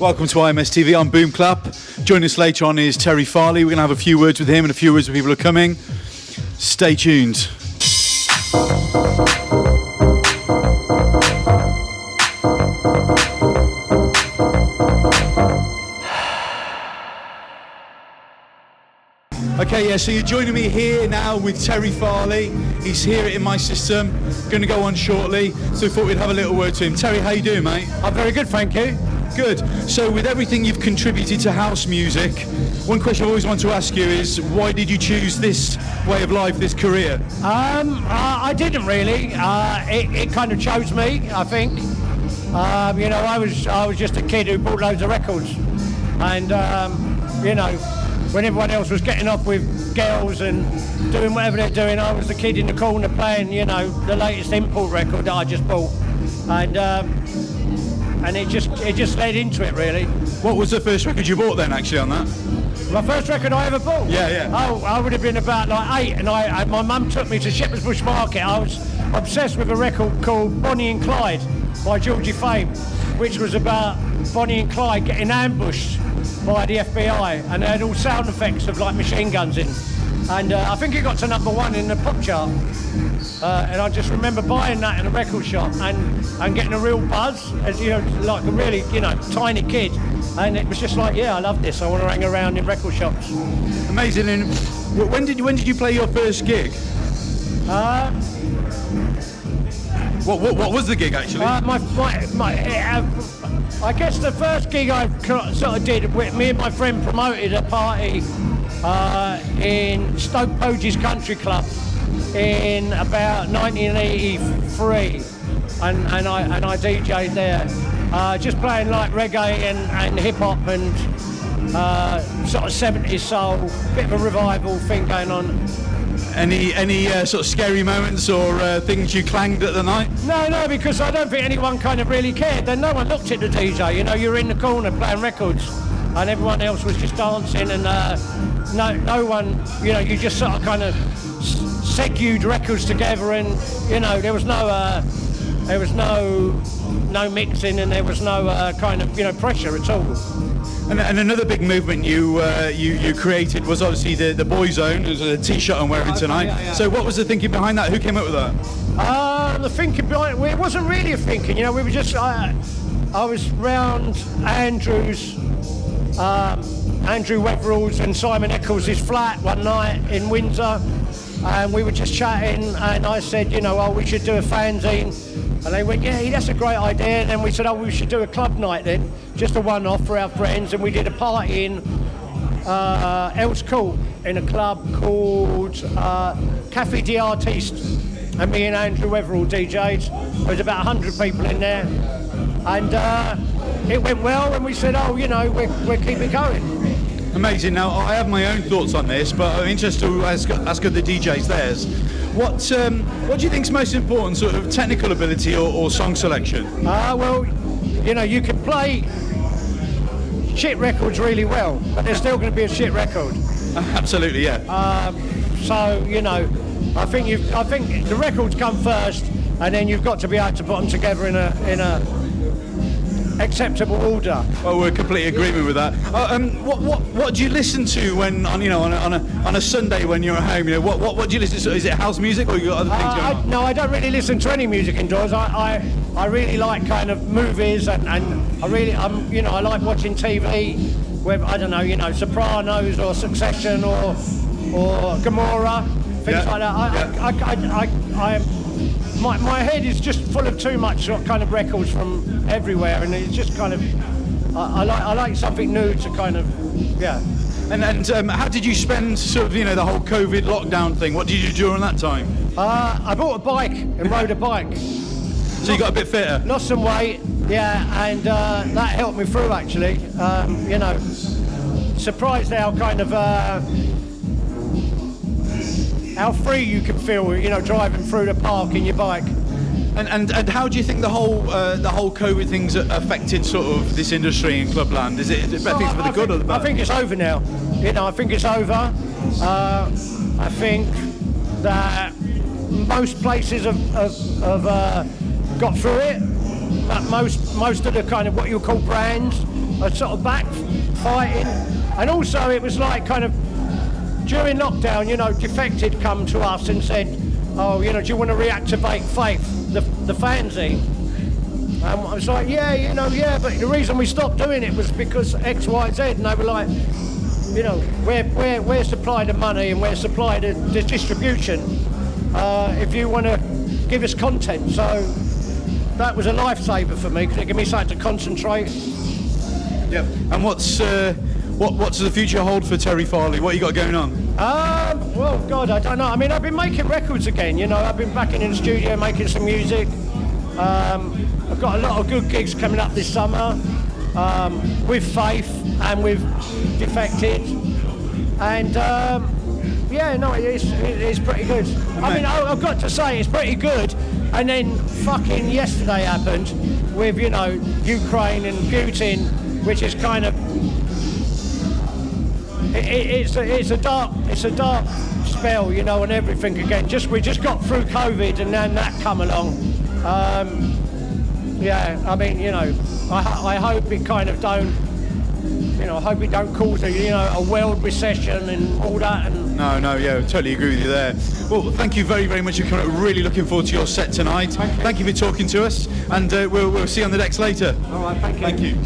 Welcome to IMS-TV, I'm Boom Clap. Joining us later on is Terry Farley. We're going to have a few words with him and a few words with people who are coming. Stay tuned. Okay, yeah, so you're joining me here now with Terry Farley. He's here in my system, going to go on shortly, so we thought we'd have a little word to him. Terry, how you doing, mate? I'm very good, thank you. Good. So with everything you've contributed to house music, one question I always want to ask you is, why did you choose this way of life, this career? I didn't really. It kind of chose me, I think. I was just a kid who bought loads of records, and when everyone else was getting off with girls and doing whatever they're doing, I was the kid in the corner playing, the latest import record that I just bought, and it just led into it, really. What was the first record you bought then, actually, on that? My first record I ever bought? Yeah. Oh, I would have been about like 8, and my mum took me to Shepherd's Bush Market. I was obsessed with a record called Bonnie and Clyde by Georgie Fame, which was about Bonnie and Clyde getting ambushed by the FBI, and they had all sound effects of like machine guns in. And I think it got to #1 in the pop chart. And I just remember buying that in a record shop and getting a real buzz, as like a really tiny kid. And it was just like, yeah, I love this. I want to hang around in record shops. Amazing. And when did you play your first gig? What was the gig actually? I guess the first gig I sort of did, me and my friend promoted a party in Stoke Poges Country Club in about 1983, and I DJ'd there, just playing like reggae and hip hop and sort of 70s soul, bit of a revival thing going on. Any sort of scary moments or things you clanged at the night? No, because I don't think anyone kind of really cared. Then no one looked at the DJ. You're in the corner playing records, and everyone else was just dancing, and no one. You just sort of kind of segued records together, and there was no mixing, and there was no kind of pressure at all. And another big movement you created was obviously the Boy Zone. It was a T-shirt I'm wearing tonight. Yeah. So what was the thinking behind that? Who came up with that? The thinking behind it wasn't really a thinking. We were just. I was round Andrew Wetherall's and Simon Eccles' flat one night in Windsor, and we were just chatting, and I said, we should do a fanzine. And they went, yeah, that's a great idea. And then we said, we should do a club night then, just a one-off for our friends. And we did a party in Earls Court in a club called Café d'Artiste. And me and Andrew Wetherall DJ'd. There was about 100 people in there. And it went well, and we said, we'll keep it going. Amazing. Now, I have my own thoughts on this, but I'm interested to ask the DJs theirs. What do you think is most important, sort of technical ability or song selection? You can play shit records really well, but they're still going to be a shit record. Absolutely, yeah. I think the records come first, and then you've got to be able to put them together in a acceptable order. Well, we're completely in agreement with that. What do you listen to when on a Sunday when you're at home? What do you listen to? Is it house music or you got other things going on? No, I don't really listen to any music indoors. I really like kind of movies and I like watching TV. Whether Sopranos or Succession or Gomorrah, things like that. My head is just full of too much kind of records from everywhere, and it's just kind of I like something new to kind of And how did you spend sort of the whole COVID lockdown thing? What did you do during that time? I bought a bike and rode a bike. So you got a bit fitter? Lost some weight, and that helped me through actually. Surprised how kind of how free you can feel, driving through the park in your bike. And how do you think the whole COVID thing's affected sort of this industry in clubland? Is it better things for the good or the bad? I think it's over now. I think it's over. I think that most places have got through it. But most of the kind of what you call brands sort of back fighting, and also it was like kind of during lockdown, you know, Defected come to us and said, oh, you know, do you want to reactivate Faith, the fanzine? And I was like, yeah, you know, yeah, but the reason we stopped doing it was because X, Y, Z, and they were like, you know, we're supply the money and we're supply the distribution. If you want to give us content, so that was a lifesaver for me because it gave me something to concentrate. Yep. And what's the future hold for Terry Farley? What you got going on? Well, God, I don't know. I mean, I've been making records again. You know, I've been back in the studio making some music. I've got a lot of good gigs coming up this summer with Faith and with Defected, and yeah, no, it's pretty good. I mean, I've got to say it's pretty good. And then fucking yesterday happened with, you know, Ukraine and Putin, which is kind of it's a dark spell, you know, and everything again. We just got through COVID and then that come along. Yeah, I mean, you know, I hope it kind of don't, you know, I hope it don't cause a world recession and all that. And No, yeah, totally agree with you there. Well, thank you very, very much for coming. Really looking forward to your set tonight. Thank you for talking to us, and we'll see you on the decks later. all right, thank you. Thank you.